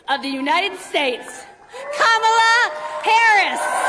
of the United States, Kamala Harris.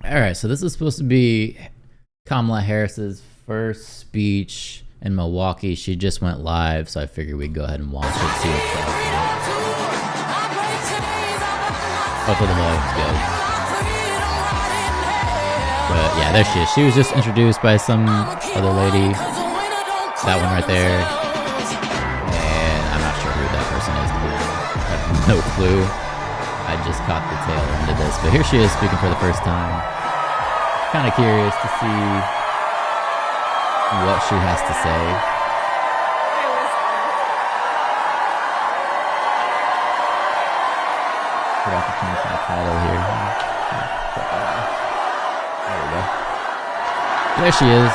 All right, so this is supposed to be Kamala Harris's first speech in Milwaukee. She just went live, so I figured we'd go ahead and watch it, see what's up. Hopefully the volume's good. But yeah, there she is. She was just introduced by some other lady. That one right there. And I'm not sure who that person is. I have no clue. I just caught the tail end of this. But here she is speaking for the first time. Kind of curious to see what she has to say. Forgot to change my title here. There we go. There she is.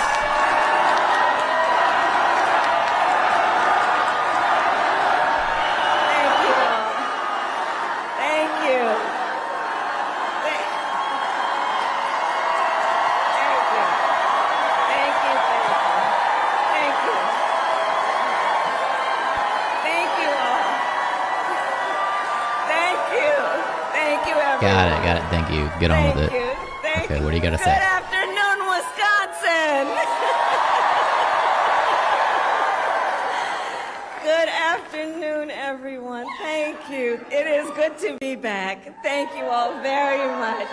Got it. Thank you. Get on with it. Okay, what do you got to say? Good afternoon, Wisconsin. Good afternoon, everyone. Thank you. It is good to be back. Thank you all very much.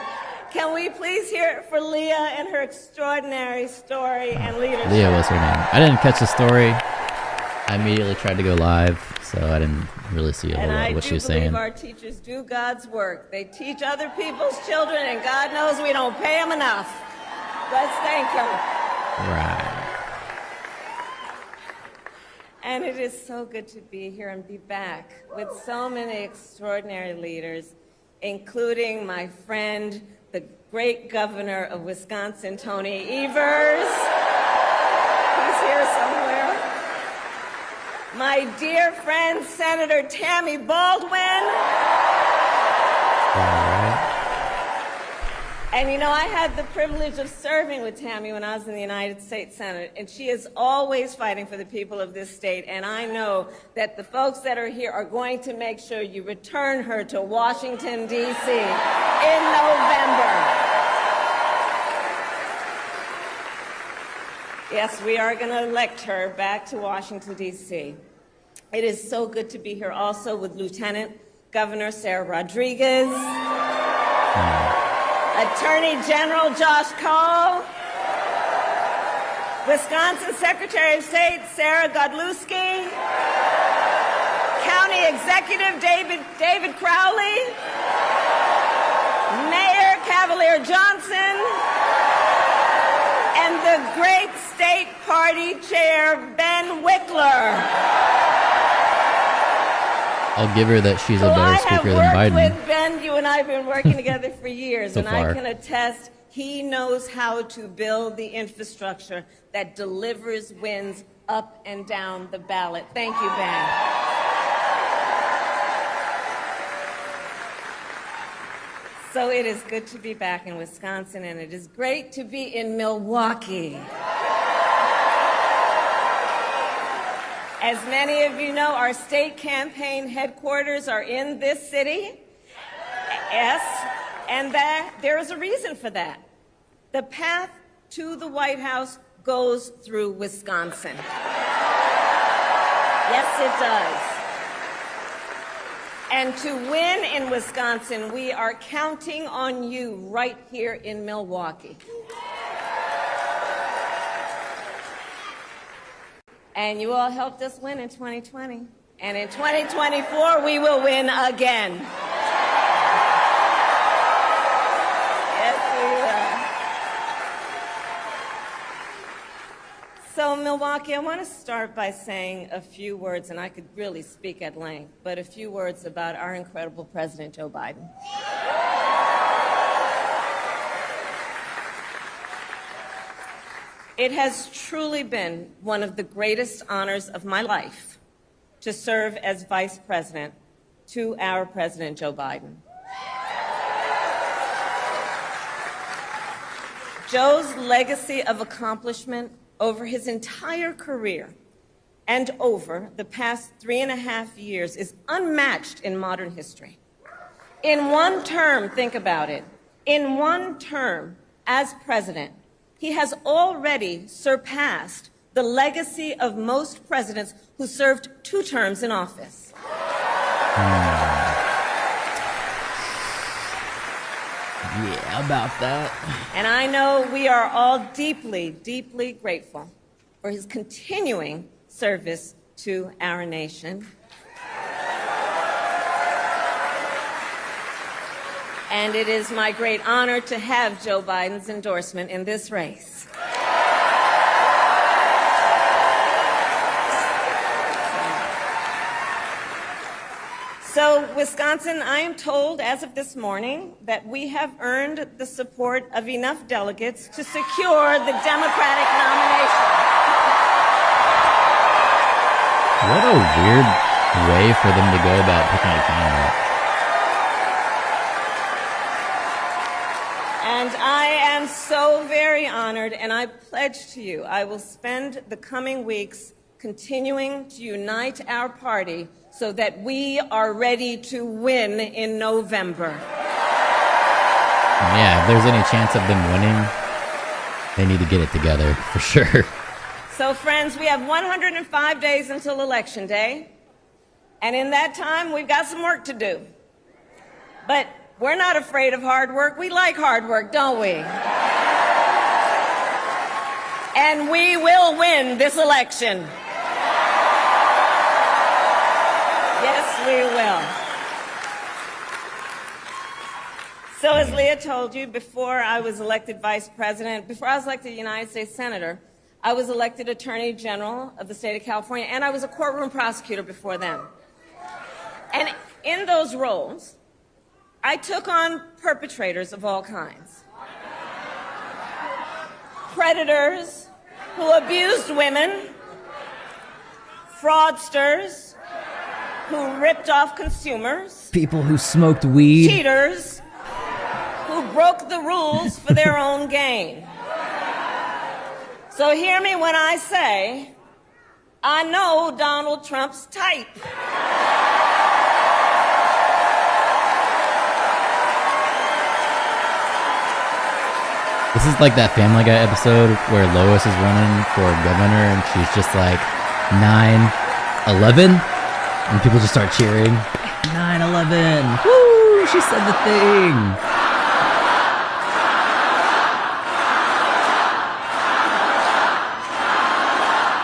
Can we please hear it for Leah and her extraordinary story and leadership? Leah was her name. I didn't catch the story. I immediately tried to go live, so I didn't really see a whole lot of what she was saying. And I do believe our teachers do God's work. They teach other people's children, and God knows we don't pay them enough. Let's thank Him. Right. And it is so good to be here and be back with so many extraordinary leaders, including my friend, the great governor of Wisconsin, Tony Evers. He's here somewhere. My dear friend, Senator Tammy Baldwin. All right. And you know, I had the privilege of serving with Tammy when I was in the United States Senate, and she is always fighting for the people of this state, and I know that the folks that are here are going to make sure you return her to Washington, D.C. in November. Yes, we are going to elect her back to Washington, D.C. It is so good to be here also with Lieutenant Governor Sarah Rodriguez, Attorney General Josh Cole, Wisconsin Secretary of State Sarah Godlewski, County Executive David Crowley, Mayor Cavalier Johnson, and the great state party chair, Ben Wickler. I'll give her that she's a better speaker than Biden. I have worked with Ben. You and I have been working together for years, so far. I can attest he knows how to build the infrastructure that delivers wins up and down the ballot. Thank you, Ben. So it is good to be back in Wisconsin, and it is great to be in Milwaukee. As many of you know, our state campaign headquarters are in this city. Yes, and there is a reason for that. The path to the White House goes through Wisconsin. Yes, it does. And to win in Wisconsin, we are counting on you right here in Milwaukee. And you all helped us win in 2020. And in 2024, we will win again. Yes, we will. So, Milwaukee, I want to start by saying a few words, and I could really speak at length, but a few words about our incredible President Joe Biden. It has truly been one of the greatest honors of my life to serve as Vice President to our President Joe Biden. Joe's legacy of accomplishment over his entire career and over the past 3.5 years is unmatched in modern history. In one term, think about it. In one term, as president, he has already surpassed the legacy of most presidents who served 2 terms in office. Yeah, about that. And I know we are all deeply, deeply grateful for his continuing service to our nation. And it is my great honor to have Joe Biden's endorsement in this race. So, Wisconsin, I am told as of this morning that we have earned the support of enough delegates to secure the Democratic nomination. What a weird way for them to go about picking a candidate. And I am so very honored, and I pledge to you I will spend the coming weeks continuing to unite our party so that we are ready to win in November. Yeah, if there's any chance of them winning, they need to get it together, for sure. So, friends, we have 105 days until Election Day, and in that time, we've got some work to do. But we're not afraid of hard work. We like hard work, don't we? And we will win this election. Yes, we will. So as Leah told you, before I was elected vice president, before I was elected United States Senator, I was elected Attorney General of the state of California, and I was a courtroom prosecutor before then. And in those roles, I took on perpetrators of all kinds. Predators who abused women, fraudsters who ripped off consumers, People who smoked weed. cheaters who broke the rules for their own gain. So hear me when I say, I know Donald Trump's type. This is like that Family Guy episode where Lois is running for governor and she's just like 9/11, and people just start cheering. 9/11! Woo! She said the thing.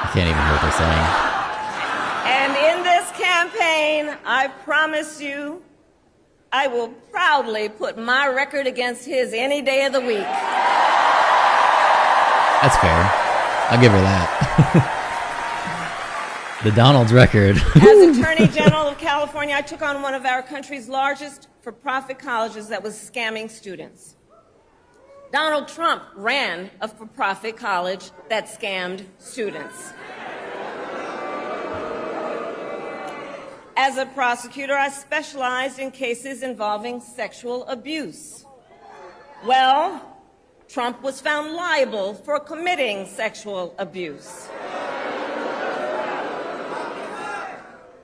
I can't even hear what they're saying. And in this campaign, I promise you, I will proudly put my record against his any day of the week. That's fair. I'll give her that. The Donald's record. As Attorney General of California, I took on one of our country's largest for-profit colleges that was scamming students. Donald Trump ran a for-profit college that scammed students. As a prosecutor, I specialized in cases involving sexual abuse. Well, Trump was found liable for committing sexual abuse.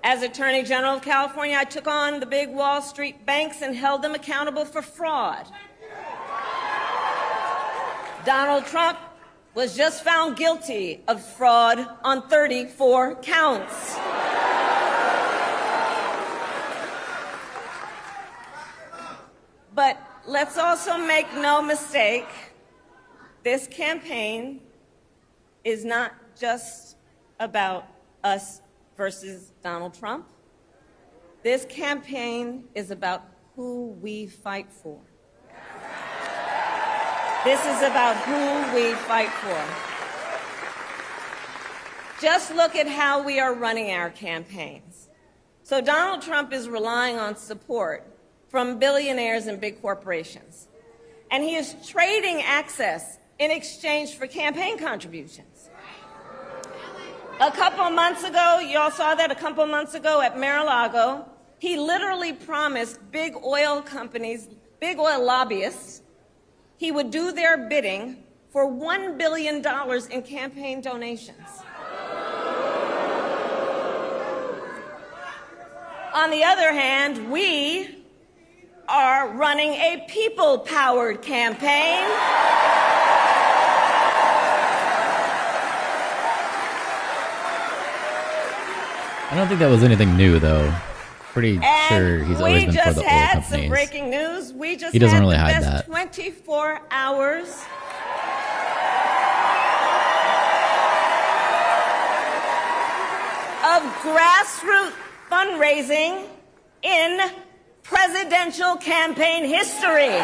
As Attorney General of California, I took on the big Wall Street banks and held them accountable for fraud. Donald Trump was just found guilty of fraud on 34 counts. But let's also make no mistake, this campaign is not just about us versus Donald Trump. This campaign is about who we fight for. This is about who we fight for. Just look at how we are running our campaigns. So Donald Trump is relying on support from billionaires and big corporations. And he is trading access in exchange for campaign contributions. A couple of months ago, you all saw that a couple of months ago at Mar-a-Lago, he literally promised big oil companies, big oil lobbyists, he would do their bidding for $1 billion in campaign donations. On the other hand, we are running a people-powered campaign I don't think that was anything new, though. Pretty sure he's always been for the oil We just had some companies. breaking news. We just He doesn't had really the hide best that. 24 hours of grassroots fundraising in presidential campaign history. All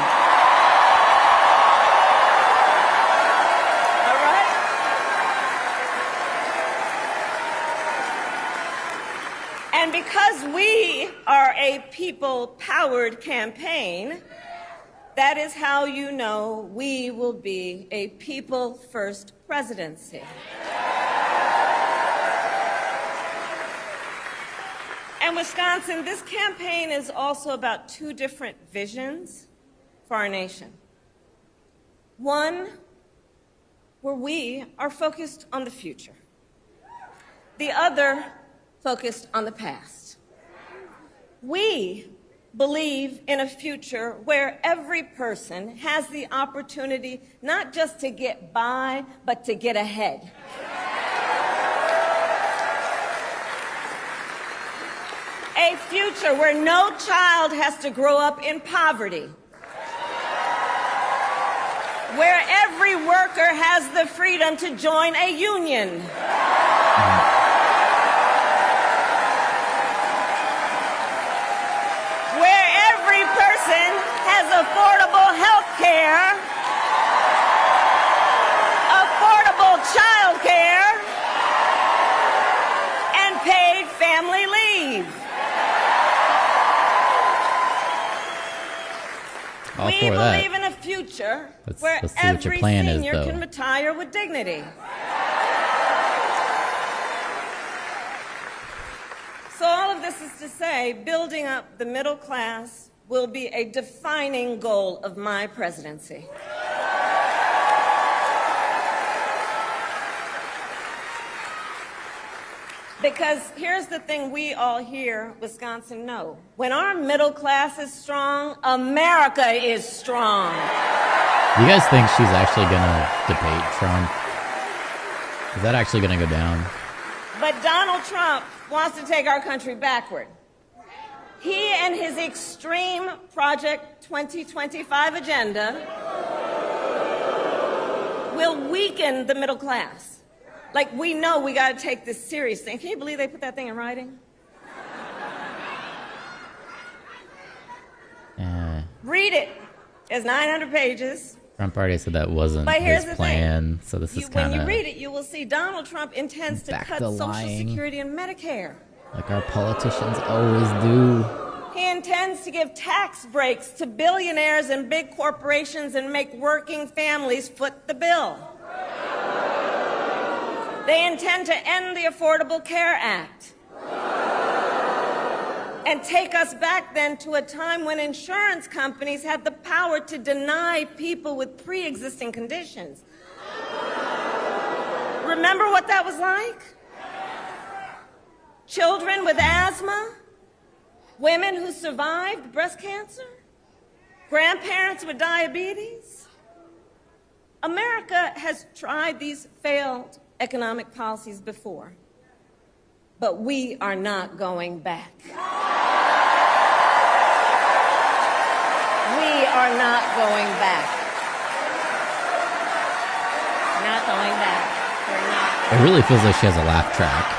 right? And because we are a people-powered campaign, that is how you know we will be a people-first presidency. And Wisconsin, this campaign is also about two different visions for our nation. One, where we are focused on the future. The other, focused on the past. We believe in a future where every person has the opportunity not just to get by, but to get ahead. A future where no child has to grow up in poverty. Where every worker has the freedom to join a union. Where every person has affordable health care, affordable child care, and paid family leave. All We for that. believe in a future where let's see what your every plan is, senior though. can retire with dignity. So all of this is to say, building up the middle class will be a defining goal of my presidency. Because here's the thing we all here, Wisconsin, know. When our middle class is strong, America is strong. Do you guys think she's actually gonna debate Trump? Is that actually gonna go down? But Donald Trump wants to take our country backward. He and his extreme Project 2025 agenda will weaken the middle class. Like, we know we got to take this seriously. Can you believe they put that thing in writing? Read it. It's 900 pages. Trump already said that wasn't But here's his the plan, so this is kind When you of read it, you will see Donald Trump intends to back cut to Social lying. Security and Medicare. like our politicians always do. He intends to give tax breaks to billionaires and big corporations and make working families foot the bill. They intend to end the Affordable Care Act and take us back then to a time when insurance companies had the power to deny people with pre-existing conditions. Remember what that was like? Children with asthma, women who survived breast cancer, grandparents with diabetes. America has tried these failed economic policies before, but we are not going back. We are not going back. Not going back. We're not. It really feels like she has a laugh track.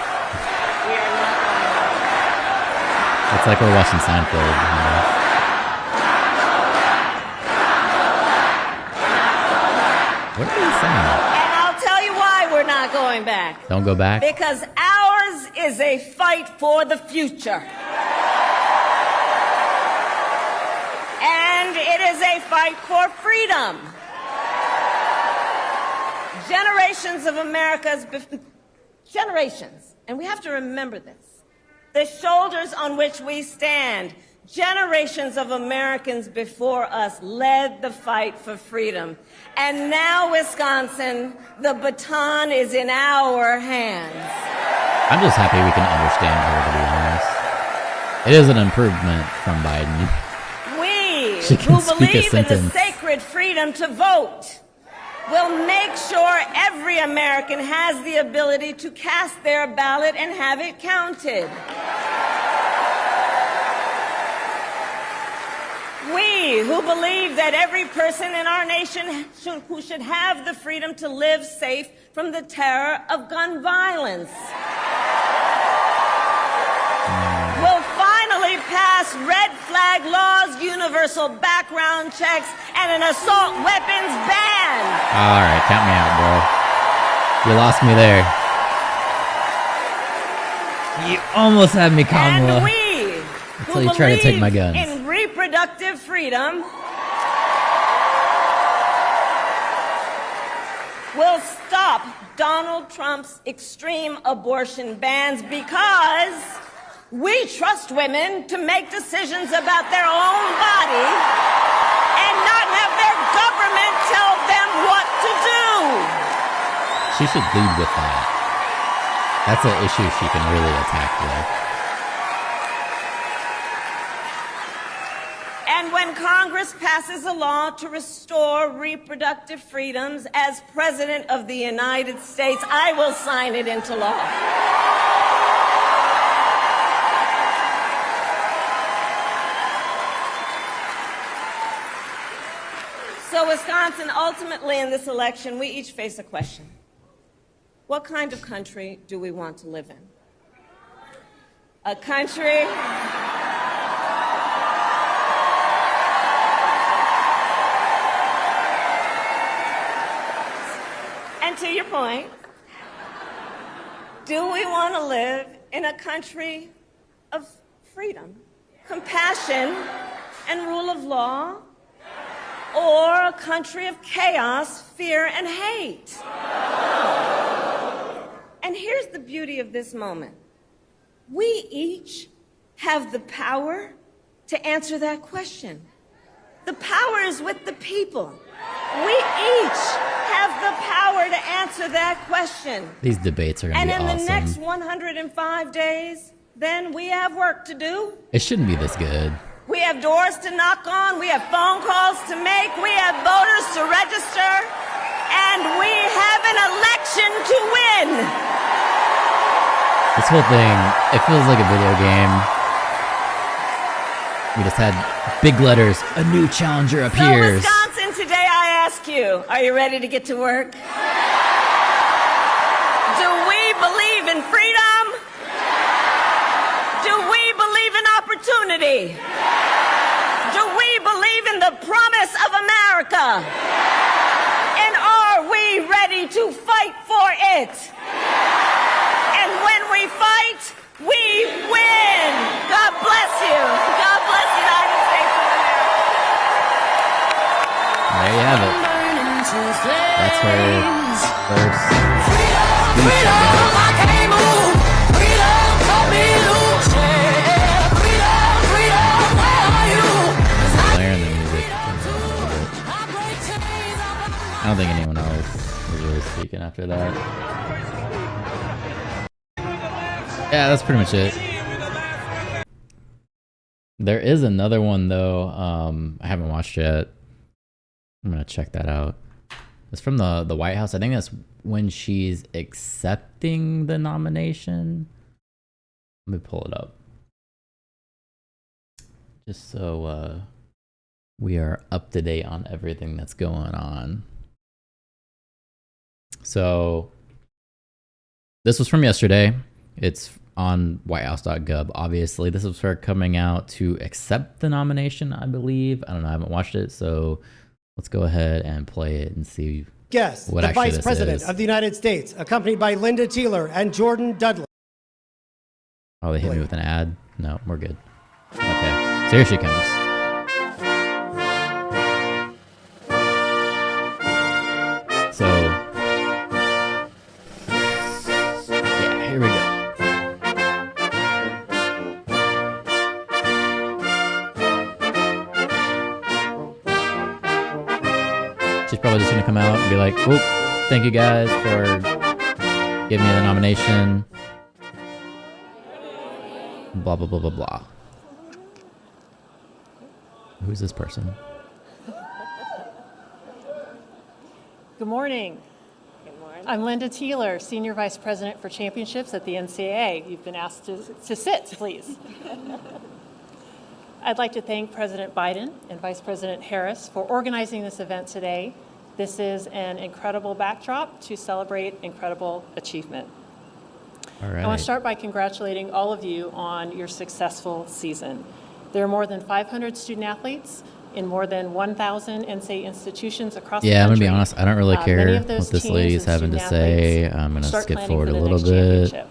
We are not going back. It's like we're watching Seinfeld. You know? What are they saying? And I'll tell you why we're not going back. Don't go back? Because ours is a fight for the future. And it is a fight for freedom. Generations of America's, generations, and we have to remember this, the shoulders on which we stand, generations of Americans before us led the fight for freedom. And now, Wisconsin, the baton is in our hands. I'm just happy we can understand her, to be honest. It is an improvement from Biden. We She can who speak a believe in the sentence. sacred freedom to vote will make sure every American has the ability to cast their ballot and have it counted. We who believe that every person in our nation should have the freedom to live safe from the terror of gun violence will finally pass red flag laws, universal background checks, and an assault weapons ban. All right, count me out, bro. You lost me there. You almost had me, Kamala. And we Until you try to take my guns. In reproductive freedom will stop Donald Trump's extreme abortion bans because we trust women to make decisions about their own body and not have their government tell them what to do. She should lead with that. That's an issue she can really attack with. And when Congress passes a law to restore reproductive freedoms as President of the United States, I will sign it into law. So, Wisconsin, ultimately in this election, we each face a question. What kind of country do we want to live in? A country and to your point, do we want to live in a country of freedom, compassion, and rule of law? Or a country of chaos, fear, and hate? And here's the beauty of this moment. We each have the power to answer that question. The power is with the people. We each have the power to answer that question. These debates are going to be awesome. And in the next 105 days, then we have work to do. It shouldn't be this good. We have doors to knock on, we have phone calls to make, we have voters to register, and we have an election to win. This whole thing, it feels like a video game. We just had big letters, a new challenger appears. So Wisconsin, today I ask you, are you ready to get to work? Do we believe in freedom? Do we believe in opportunity? Do we believe in the promise of America? And are we ready to fight for it? And when we fight, we win. God bless you. God bless the United States of America. There you have it. That's her first speech, Blaring the music a little bit. I don't think anyone else was really speaking after that. Yeah, that's pretty much it. There is another one though. I haven't watched yet. I'm gonna check that out. It's from the White House. I think that's when she's accepting the nomination. Let me pull it up. Just so we are up to date on everything that's going on. So this was from yesterday. It's on whitehouse.gov. Obviously, this was her coming out to accept the nomination, I believe. I don't know. I haven't watched it, so let's go ahead and play it and see. Yes, what the Vice this President is. of the United States, accompanied by Linda Teeler and Jordan Dudley. Oh, they hit me with an ad? No, we're good. Okay, so here she comes. So, yeah, here we go. She's probably just gonna come out and be like, "Whoop, thank you guys for giving me the nomination." Blah, blah, blah, blah, blah. Who's this person? Good morning. Good morning. I'm Linda Teeler, Senior Vice President for Championships at the NCAA. You've been asked to sit, please. I'd like to thank President Biden and Vice President Harris for organizing this event today. This is an incredible backdrop to celebrate incredible achievement. All right. I want to start by congratulating all of you on your successful season. There are more than 500 student athletes in more than 1,000 NCAA institutions across the country. Yeah, I'm going to be honest. I don't really care Many of what those this teams lady's and having to student say. athletes I'm going to start skip planning forward for a the little next bit. championship.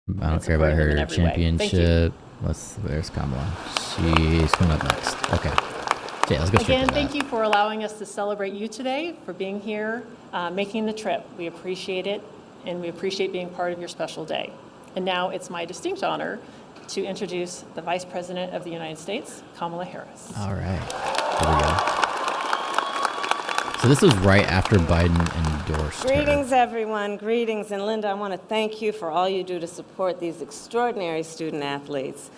I don't and care about supporting them in her every way. Thank you. championship. There's Kamala. She's coming up next. Okay. So yeah, let's go straight Again, to thank that. you for allowing us to celebrate you today, for being here, making the trip. We appreciate it, and we appreciate being part of your special day. And now it's my distinct honor to introduce the Vice President of the United States, Kamala Harris. All right. Here we go. So this was right after Biden endorsed her. Greetings, everyone. Greetings. And Linda, I want to thank you for all you do to support these extraordinary student athletes.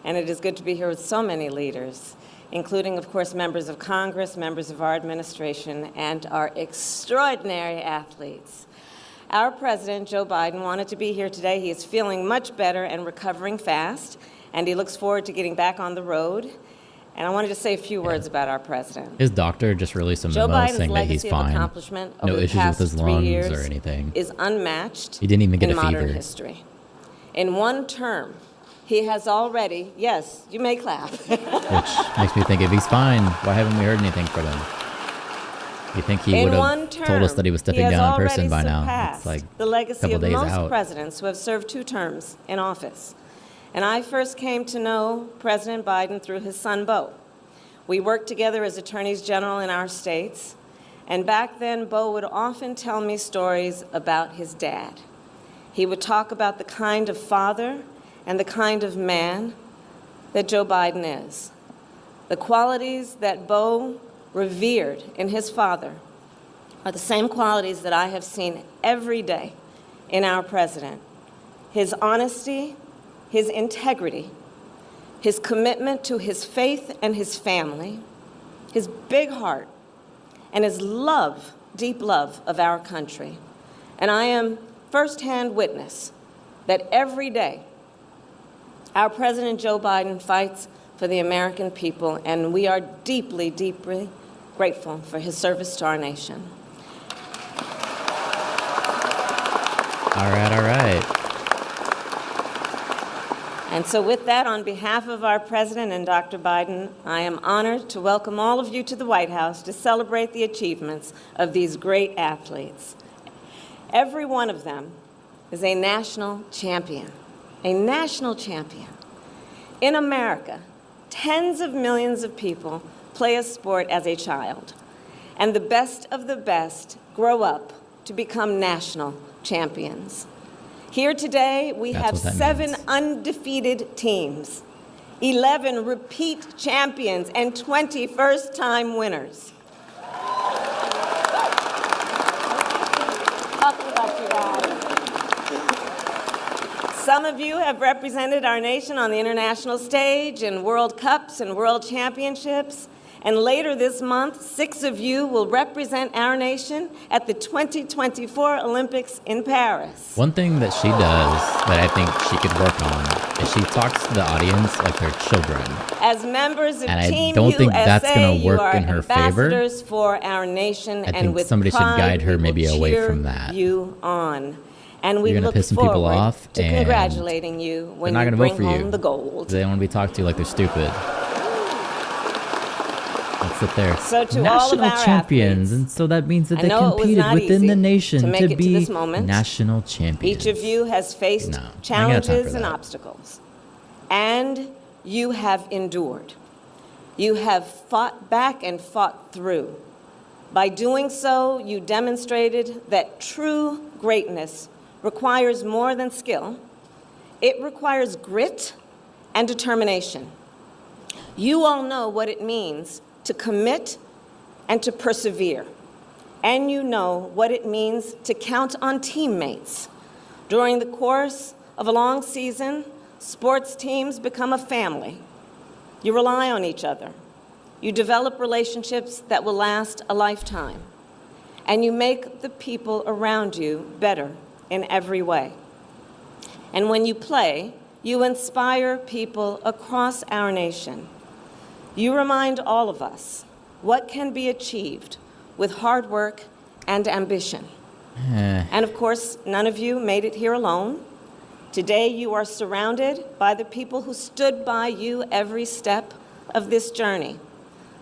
And it is good to be here with so many leaders, including, of course, members of Congress, members of our administration, and our extraordinary athletes. Our president, Joe Biden, wanted to be here today. He is feeling much better and recovering fast, and he looks forward to getting back on the road. And I wanted to say a few words about our president. His doctor just released a Joe memo Biden's saying that he's legacy of fine. accomplishment No over the issues with past his 3 lungs years or anything. is unmatched He didn't even get in a modern fever. history. In one term, he has already, yes, you may clap, Which makes me think if he's fine, why haven't we heard anything from him? You think he would in one have term, told us that he was stepping has down in person already by now? surpassed It's like the a legacy couple of days most out. presidents who have served 2 terms in office. And I first came to know President Biden through his son, Beau. We worked together as attorneys general in our states, and back then, Beau would often tell me stories about his dad. He would talk about the kind of father and the kind of man that Joe Biden is. The qualities that Beau revered in his father are the same qualities that I have seen every day in our president. His honesty, his integrity, his commitment to his faith and his family, his big heart, and his love, deep love of our country. And I am firsthand witness that every day our President Joe Biden fights for the American people, and we are deeply, deeply grateful for his service to our nation. All right, all right. And so with that, on behalf of our President and Dr. Biden, I am honored to welcome all of you to the White House to celebrate the achievements of these great athletes. Every one of them is a national champion, a national champion. In America, tens of millions of people play a sport as a child, and the best of the best grow up to become national champions. Here today, we That's have what that 7 means. undefeated teams, 11 repeat champions, and 20 first-time winners. Talking about you guys. Some of you have represented our nation on the international stage in World Cups and World Championships. And later this month, 6 of you will represent our nation at the 2024 Olympics in Paris. One thing that she does that I think she could work on is she talks to the audience like they're children. As members of And I Team don't think USA, that's gonna you work are in her favor. ambassadors for our nation, I and think with somebody should pride, guide her we maybe will away cheer from that. you on. And we You're gonna look piss some people forward off, to and congratulating you when they're not you gonna bring vote for home you. the gold. They don't want to be talked to like they're stupid. Let's sit there. So to all of national our champions, athletes, and so that means that I they know it was competed not within easy the nation to make it to be this moment. national champions. Each of you has faced No, I ain't got time for challenges and that. obstacles, and you have endured. You have fought back and fought through. By doing so, you demonstrated that true greatness requires more than skill. It requires grit and determination. You all know what it means to commit and to persevere. And you know what it means to count on teammates. During the course of a long season, sports teams become a family. You rely on each other. You develop relationships that will last a lifetime. and you make the people around you better in every way. And when you play, you inspire people across our nation. You remind all of us what can be achieved with hard work and ambition. And of course, none of you made it here alone. Today, you are surrounded by the people who stood by you every step of this journey,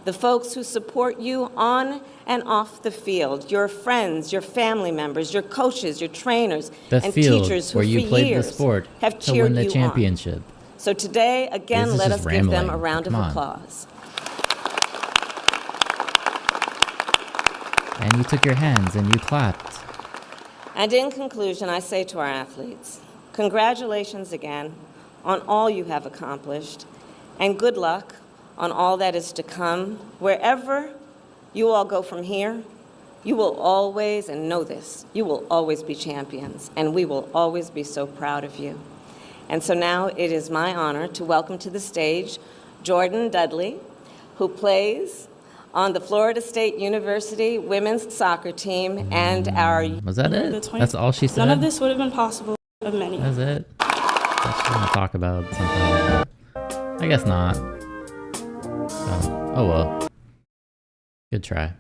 the folks who support you on and off the field, your friends, your family members, your coaches, your trainers, and teachers who where you for played the years sport have to cheered win the you championship. on. So today, again, let us give them a round of applause. And you took your hands and you clapped. And in conclusion, I say to our athletes, congratulations again on all you have accomplished, and good luck on all that is to come. Wherever you all go from here, you will always, and know this, you will always be champions, and we will always be so proud of you. And so now it is my honor to welcome to the stage Jordan Dudley, who plays on the Florida State University women's soccer team and our... Was that it? That's all she said? None of this would have been possible of many. That's it? I was going to talk about something, but I guess not. So, oh well. Good try.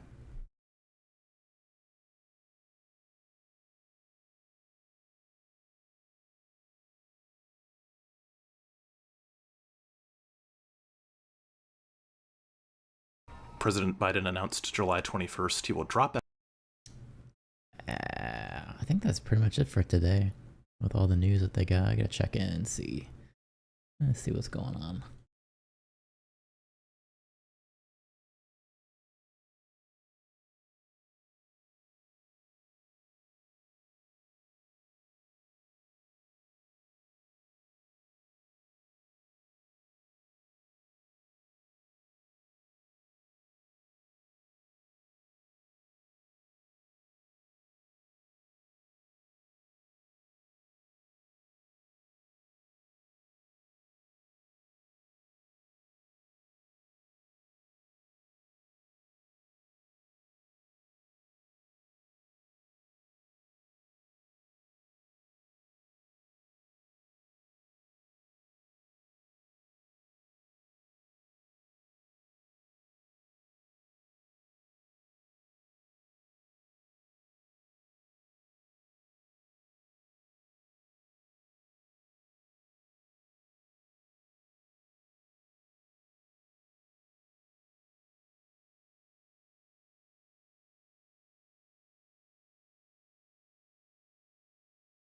President Biden announced July 21st he will drop out. I think that's pretty much it for today. With all the news that they got, I gotta check in and see. Let's see what's going on.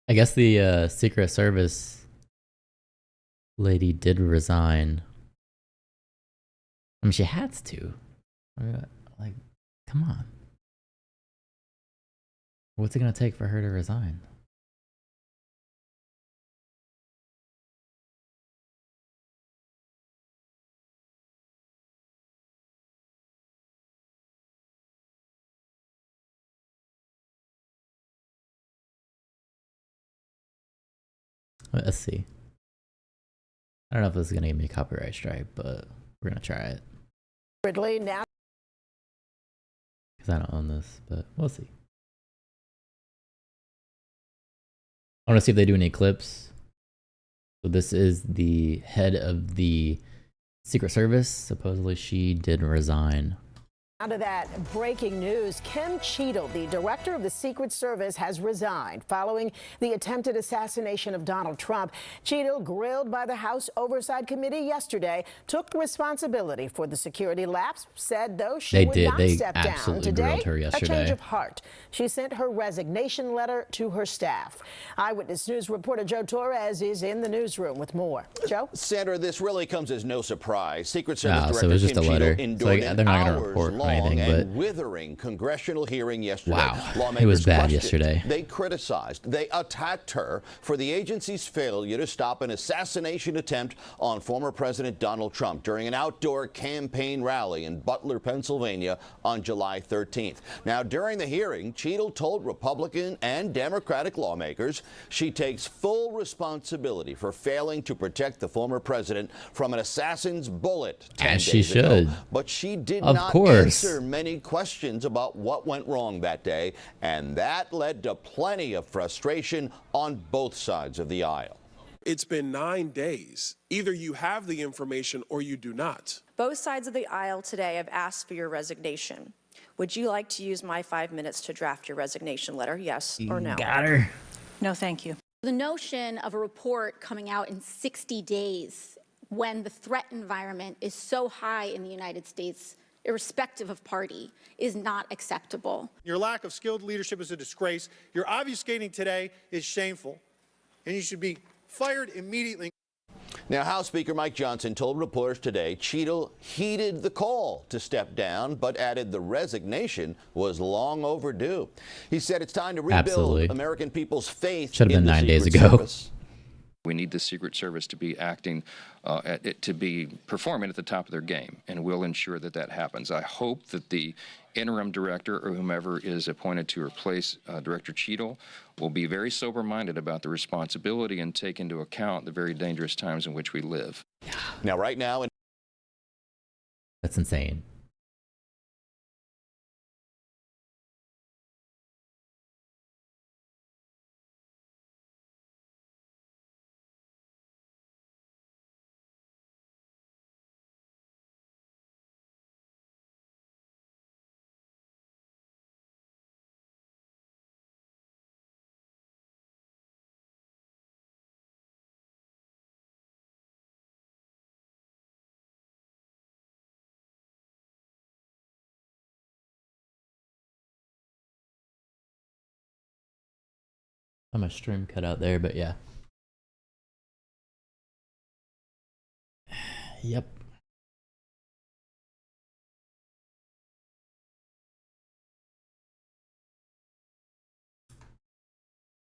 I guess the Secret Service lady did resign. I mean, she has to. Like, come on. What's it gonna take for her to resign? Let's see. I don't know if this is gonna give me a copyright strike, but we're gonna try it. Now, because I don't own this, but we'll see. I want to see if they do any clips. So this is the head of the Secret Service. Supposedly she did resign. out of that breaking news, Kim Cheadle, the director of the Secret Service, has resigned following the attempted assassination of Donald Trump. Cheadle, grilled by the House Oversight Committee yesterday, took responsibility for the security lapse, said though she would not step down today. A change of heart. She sent her resignation letter to her staff. Eyewitness News reporter Joe Torres is in the newsroom with more. Joe? Sandra, this really comes as no surprise. Secret Service So it was Director just Kim a letter. Cheadle endured So they're not going to an report hours-long anything, but and withering congressional hearing yesterday. wow, Lawmakers it was bad questioned, yesterday. They criticized, they attacked her for the agency's failure to stop an assassination attempt on former President Donald Trump during an outdoor campaign rally in Butler, Pennsylvania on July 13th. Now, during the hearing, Cheadle told Republican and Democratic lawmakers she takes full responsibility for failing to protect the former president from an assassin's bullet 10 As she days ago. should. But she did Of not course. answer many questions about what went wrong that day, and that led to plenty of frustration on both sides of the aisle. It's been 9 days. Either you have the information or you do not. Both sides of the aisle today have asked for your resignation. Would you like to use my 5 minutes to draft your resignation letter, yes or no? Got her. No, thank you. The notion of a report coming out in 60 days when the threat environment is so high in the United States, irrespective of party, is not acceptable. Your lack of skilled leadership is a disgrace. Your obfuscating today is shameful, and you should be fired immediately. Now, House Speaker Mike Johnson told reporters today Cheadle heeded the call to step down, but added the resignation was long overdue. He said it's time to rebuild American people's faith Should have been in the 9 days Secret ago. Service. We need the Secret Service to be to be performing at the top of their game, and we'll ensure that that happens. I hope that the interim director or whomever is appointed to replace Director Cheadle will be very sober-minded about the responsibility and take into account the very dangerous times in which we live. Now, right now, That's insane. My stream cut out there, but yeah. Yep.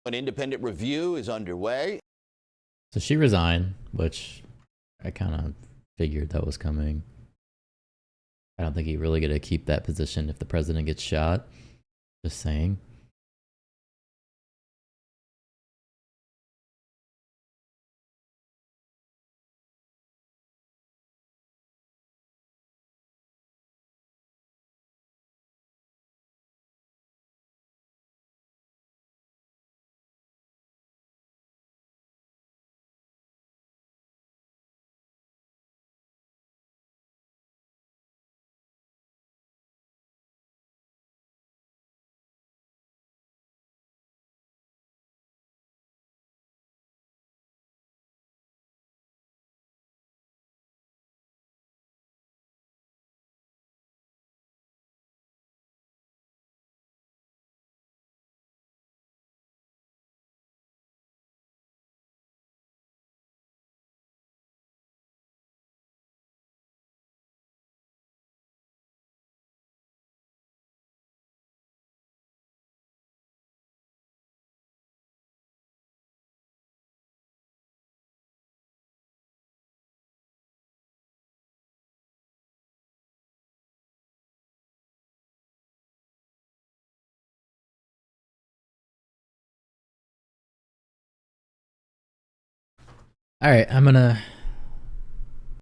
an independent review is underway. So she resigned, which I kind of figured that was coming. I don't think he really get to keep that position if the president gets shot. Just saying. All right, I'm gonna